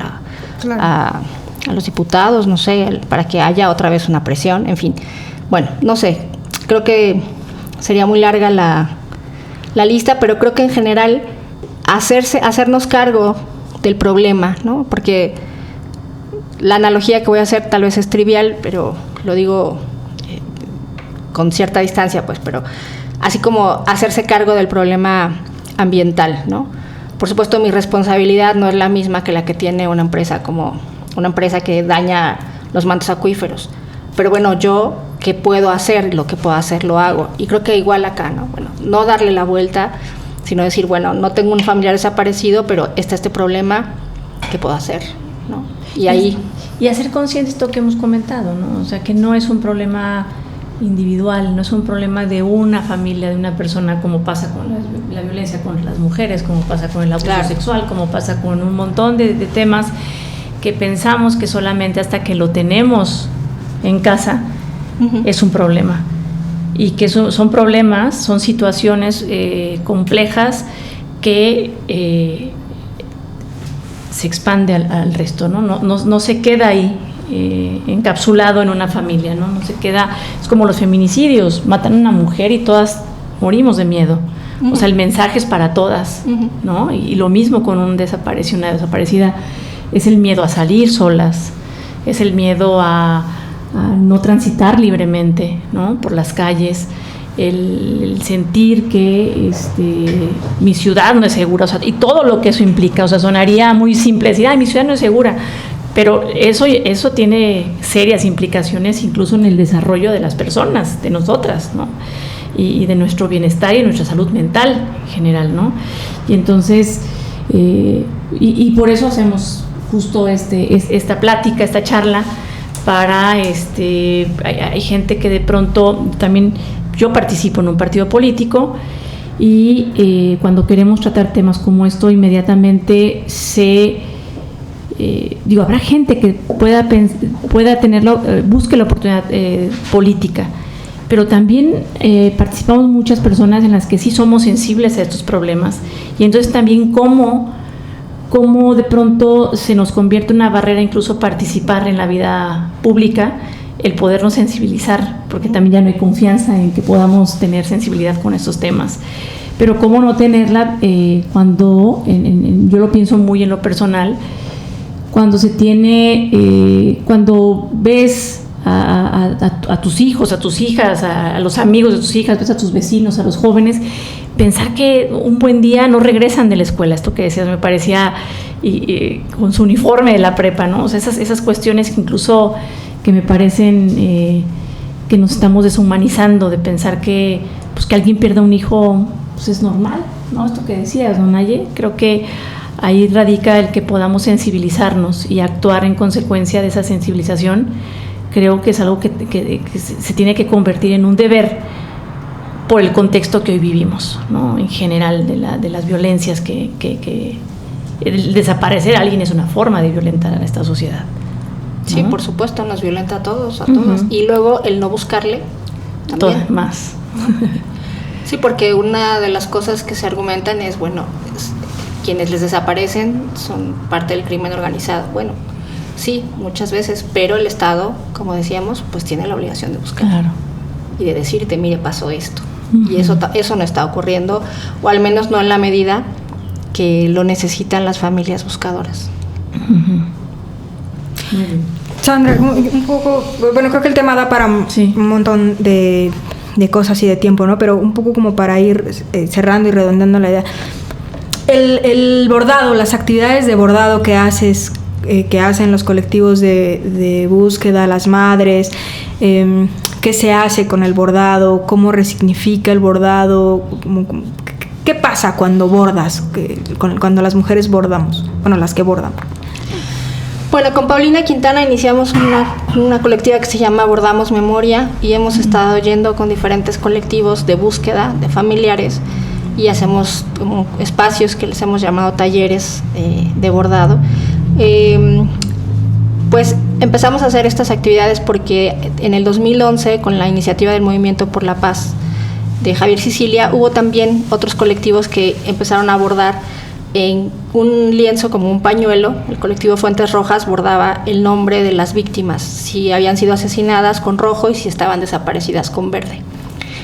a los diputados, no sé, para que haya otra vez una presión, en fin. Bueno, no sé, creo que sería muy larga la lista, pero creo que en general hacernos cargo del problema, ¿no? Porque la analogía que voy a hacer tal vez es trivial, pero lo digo con cierta distancia, pues, pero así como hacerse cargo del problema ambiental, ¿no? Por supuesto, mi responsabilidad no es la misma que la que tiene una empresa, como una empresa que daña los mantos acuíferos. Pero bueno, yo, ¿qué puedo hacer? Lo que puedo hacer, lo hago. Y creo que igual acá, ¿no? Bueno, no darle la vuelta, sino decir, bueno, no tengo un familiar desaparecido, pero está este problema, ¿qué puedo hacer? ¿No? Y ahí Y hacer consciente esto que hemos comentado, ¿no? O sea, que no es un problema individual, no es un problema de una familia, de una persona, como pasa con la violencia contra las mujeres, como pasa con el abuso sexual, como pasa con un montón de temas que pensamos que solamente hasta que lo tenemos en casa es un problema. Y que son problemas, son situaciones complejas que se expande al resto, ¿no? No se queda ahí encapsulado en una familia, ¿no? No se queda, es como los feminicidios, matan a una mujer y todas morimos de miedo. O sea, el mensaje es para todas, ¿no? Y lo mismo con una desaparecida, es el miedo a salir solas, es el miedo a no transitar libremente, ¿no? Por las calles, el sentir que mi ciudad no es segura, o sea, y todo lo que eso implica. O sea, sonaría muy simple decir, mi ciudad no es segura, pero eso tiene serias implicaciones incluso en el desarrollo de las personas, de nosotras, ¿no? Y de nuestro bienestar y nuestra salud mental en general, ¿no? Y entonces, y por eso hacemos justo esta plática, esta charla, para hay gente que de pronto también, yo participo en un partido político y cuando queremos tratar temas como esto, inmediatamente habrá gente que pueda tenerlo, busque la oportunidad política, pero también participamos muchas personas en las que sí somos sensibles a estos problemas, y entonces también cómo de pronto se nos convierte en una barrera incluso participar en la vida pública, el podernos sensibilizar, porque también ya no hay confianza en que podamos tener sensibilidad con estos temas. Pero cómo no tenerla cuando, yo lo pienso muy en lo personal, cuando se tiene, cuando ves a tus hijos, a tus hijas, a los amigos de tus hijas, ves a tus vecinos, a los jóvenes, pensar que un buen día no regresan de la escuela, esto que decías me parecía, con su uniforme de la prepa, ¿no? O sea, esas cuestiones que incluso que me parecen que nos estamos deshumanizando, de pensar que alguien pierda un hijo pues es normal, ¿no? Esto que decías, don Naye, creo que ahí radica el que podamos sensibilizarnos y actuar en consecuencia de esa sensibilización. Creo que es algo que se tiene que convertir en un deber por el contexto que hoy vivimos, ¿no? En general, de las violencias que el desaparecer a alguien es una forma de violentar a esta sociedad, ¿no? Sí, por supuesto, nos violenta a todos. Y luego el no buscarle también. Todo más. Sí, porque una de las cosas que se argumentan es, quienes les desaparecen son parte del crimen organizado. Bueno, sí, muchas veces, pero el Estado, como decíamos, pues tiene la obligación de buscar. Claro. Y de decirte, mire, pasó esto. Y eso no está ocurriendo, o al menos no en la medida que lo necesitan las familias buscadoras. Sandra, un poco, creo que el tema da para un montón de cosas y de tiempo, ¿no? Pero un poco como para ir cerrando y redondeando la idea. El bordado, las actividades de bordado que hacen los colectivos de búsqueda, las madres, qué se hace con el bordado, cómo resignifica el bordado, qué pasa cuando bordas, cuando las mujeres bordamos, las que bordan. Bueno, con Paulina Quintana iniciamos una colectiva que se llama Bordamos Memoria, y hemos estado yendo con diferentes colectivos de búsqueda de familiares y hacemos como espacios que les hemos llamado talleres de bordado. Pues empezamos a hacer estas actividades porque en el 2011, con la iniciativa del Movimiento por la Paz de Javier Sicilia, hubo también otros colectivos que empezaron a bordar en un lienzo, como un pañuelo. El colectivo Fuentes Rojas bordaba el nombre de las víctimas, si habían sido asesinadas con rojo y si estaban desaparecidas con verde.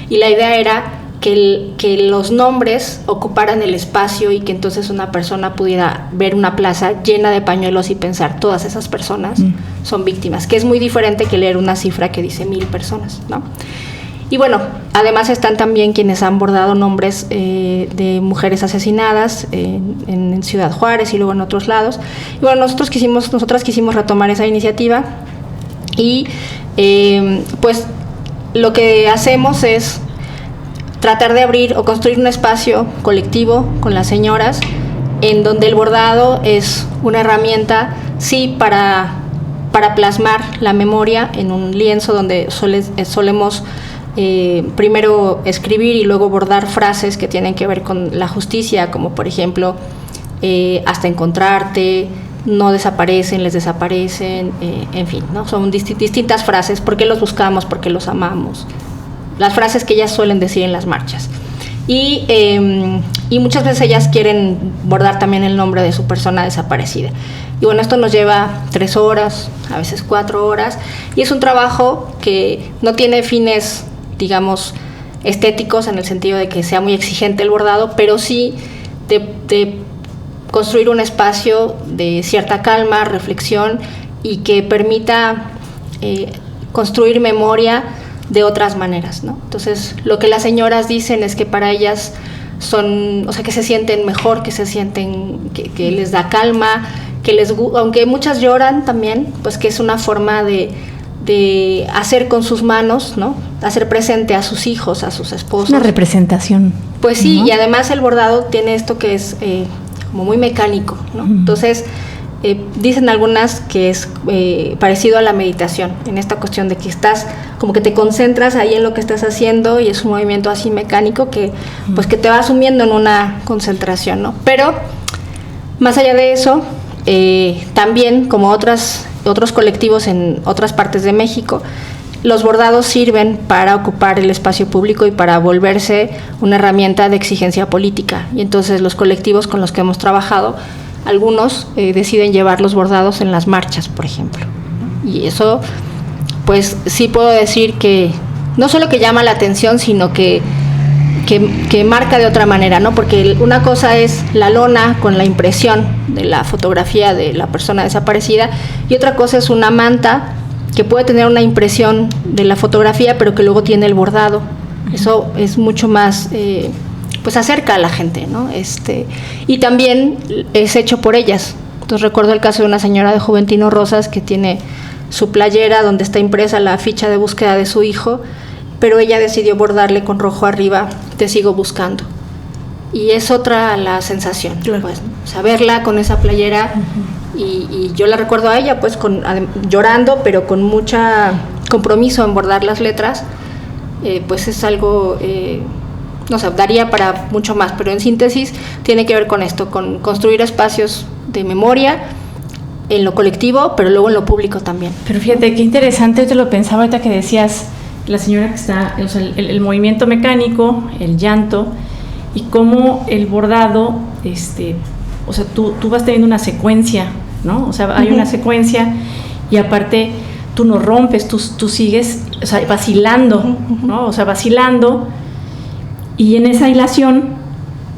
Y la idea era que los nombres ocuparan el espacio y que entonces una persona pudiera ver una plaza llena de pañuelos y pensar, todas esas personas son víctimas, que es muy diferente que leer una cifra que dice 1000 personas, ¿no? Y bueno, además están también quienes han bordado nombres de mujeres asesinadas en Ciudad Juárez y luego en otros lados. Y bueno, nosotras quisimos retomar esa iniciativa y pues lo que hacemos es tratar de abrir o construir un espacio colectivo con las señoras, en donde el bordado es una herramienta, sí, para para plasmar la memoria en un lienzo donde solemos primero escribir y luego bordar frases que tienen que ver con la justicia, como por ejemplo, hasta encontrarte, no desaparecen, les desaparecen, en fin, ¿no? Son distintas frases, ¿por qué los buscamos? ¿Por qué los amamos? Las frases que ellas suelen decir en las marchas. Y muchas veces ellas quieren bordar también el nombre de su persona desaparecida. Y bueno, esto nos lleva 3 horas, a veces 4 horas, y es un trabajo que no tiene fines, digamos, estéticos en el sentido de que sea muy exigente el bordado, pero sí de construir un espacio de cierta calma, reflexión y que permita construir memoria de otras maneras, ¿no? Entonces, lo que las señoras dicen es que para ellas que se sienten mejor, que se sienten que les da calma, aunque muchas lloran también, pues que es una forma de hacer con sus manos, ¿no? Hacer presente a sus hijos, a sus esposos. Una representación. Pues sí, y además el bordado tiene esto que es como muy mecánico, ¿no? Entonces, dicen algunas que es parecido a la meditación, en esta cuestión de que estás, como que te concentras ahí en lo que estás haciendo y es un movimiento así mecánico que, pues que te va sumiendo en una concentración, ¿no? Pero, más allá de eso, también como otros colectivos en otras partes de México, los bordados sirven para ocupar el espacio público y para volverse una herramienta de exigencia política. Y entonces los colectivos con los que hemos trabajado, algunos deciden llevar los bordados en las marchas, por ejemplo. Y eso, pues sí puedo decir que no solo que llama la atención, sino que marca de otra manera, ¿no? Porque una cosa es la lona con la impresión de la fotografía de la persona desaparecida y otra cosa es una manta que puede tener una impresión de la fotografía, pero que luego tiene el bordado. Eso es mucho más, pues acerca a la gente, ¿no? Y también es hecho por ellas. Entonces recuerdo el caso de una señora de Juventino Rosas que tiene su playera donde está impresa la ficha de búsqueda de su hijo, pero ella decidió bordarle con rojo arriba, te sigo buscando. Y es otra la sensación, claro. Pues, o sea, verla con esa playera, y yo la recuerdo a ella, pues, llorando, pero con mucho compromiso en bordar las letras, pues es algo, no sé, daría para mucho más, pero en síntesis tiene que ver con esto, con construir espacios de memoria, en lo colectivo, pero luego en lo público también. Pero fíjate, qué interesante, yo te lo pensaba ahorita que decías, la señora que está, o sea, el movimiento mecánico, el llanto, y cómo el bordado, o sea, tú vas teniendo una secuencia, ¿no? O sea, hay una secuencia y aparte tú no rompes, tú sigues, o sea, vacilando, ¿no? O sea, vacilando, y en esa hilación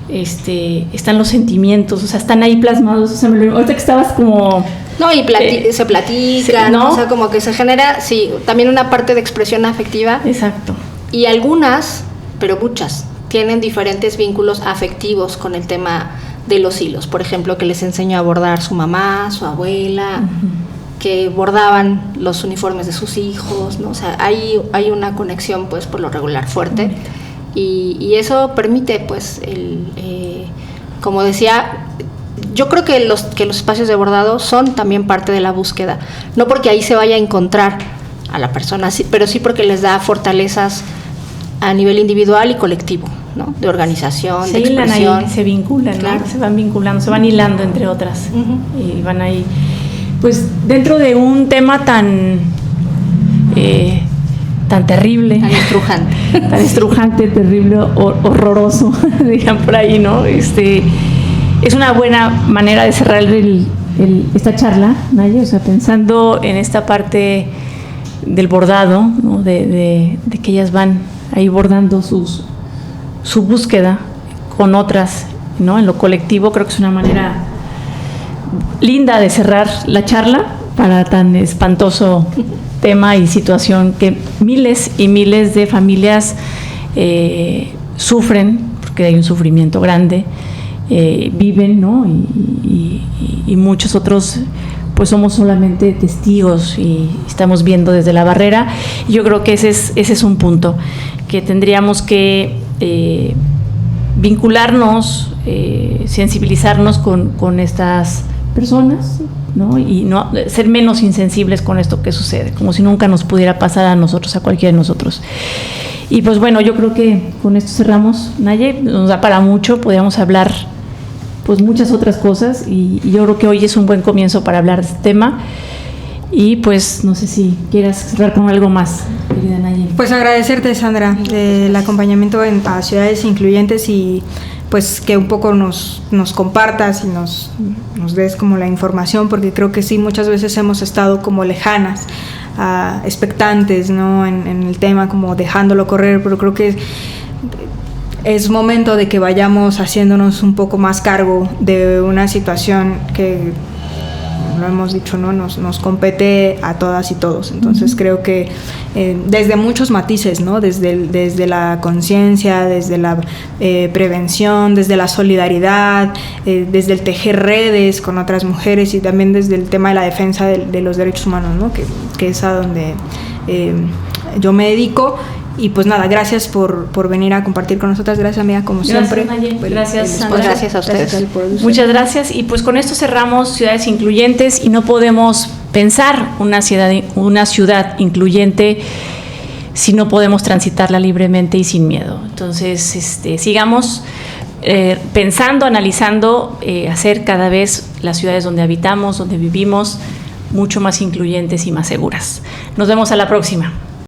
están los sentimientos, o sea, están ahí plasmados, o sea, ahorita que estabas como... No, y se platican, ¿no? O sea, como que se genera, sí, también una parte de expresión afectiva. Exacto. Y algunas, pero muchas, tienen diferentes vínculos afectivos con el tema de los hilos. Por ejemplo, que les enseñó a bordar su mamá, su abuela, que bordaban los uniformes de sus hijos, ¿no? O sea, hay una conexión, pues, por lo regular fuerte. Y eso permite, pues, como decía, yo creo que los espacios de bordado son también parte de la búsqueda, no porque ahí se vaya a encontrar a la persona, pero sí porque les da fortalezas a nivel individual y colectivo, ¿no? De organización, de expresión. Ahí, se vinculan, claro. ¿no? Se van vinculando, se van hilando entre otras, y van ahí, pues dentro de un tema tan terrible, tan estrujante, terrible, horroroso, digan por ahí, ¿no? Es una buena manera de cerrar esta charla, Naya, o sea, pensando en esta parte del bordado, ¿no? de que ellas van ahí bordando su búsqueda con otras, ¿no? En lo colectivo, creo que es una manera linda de cerrar la charla para tan espantoso tema y situación que miles y miles de familias sufren, porque hay un sufrimiento grande, viven, ¿no? Y muchos otros pues somos solamente testigos y estamos viendo desde la barrera. Y yo creo que ese es un punto que tendríamos que vincularnos, sensibilizarnos con estas personas, ¿no? Y no ser menos insensibles con esto que sucede, como si nunca nos pudiera pasar a nosotros, a cualquiera de nosotros. Y pues bueno, yo creo que con esto cerramos, Naye, nos da para mucho, podríamos hablar pues muchas otras cosas y yo creo que hoy es un buen comienzo para hablar de este tema. Y pues no sé si quieras cerrar con algo más, querida Naye. Pues agradecerte, Sandra, el acompañamiento a Ciudades Incluyentes y pues que un poco nos compartas y nos des como la información, porque creo que sí, muchas veces hemos estado como lejanas, expectantes, ¿no? en el tema, como dejándolo correr, pero creo que es momento de que vayamos haciéndonos un poco más cargo de una situación que, lo hemos dicho, ¿no? Nos compete a todas y todos. Entonces creo que desde muchos matices, ¿no? Desde la conciencia, desde la prevención, desde la solidaridad, desde el tejer redes con otras mujeres y también desde el tema de la defensa de los derechos humanos, ¿no? Que es a donde yo me dedico. Y pues nada, gracias por venir a compartir con nosotras. Gracias, amiga, como siempre. Gracias, Sandra. Pues gracias a ustedes. Muchas gracias. Y pues con esto cerramos Ciudades Incluyentes y no podemos pensar una ciudad incluyente si no podemos transitarla libremente y sin miedo. Entonces, sigamos pensando, analizando, hacer cada vez las ciudades donde habitamos, donde vivimos, mucho más incluyentes y más seguras. Nos vemos a la próxima.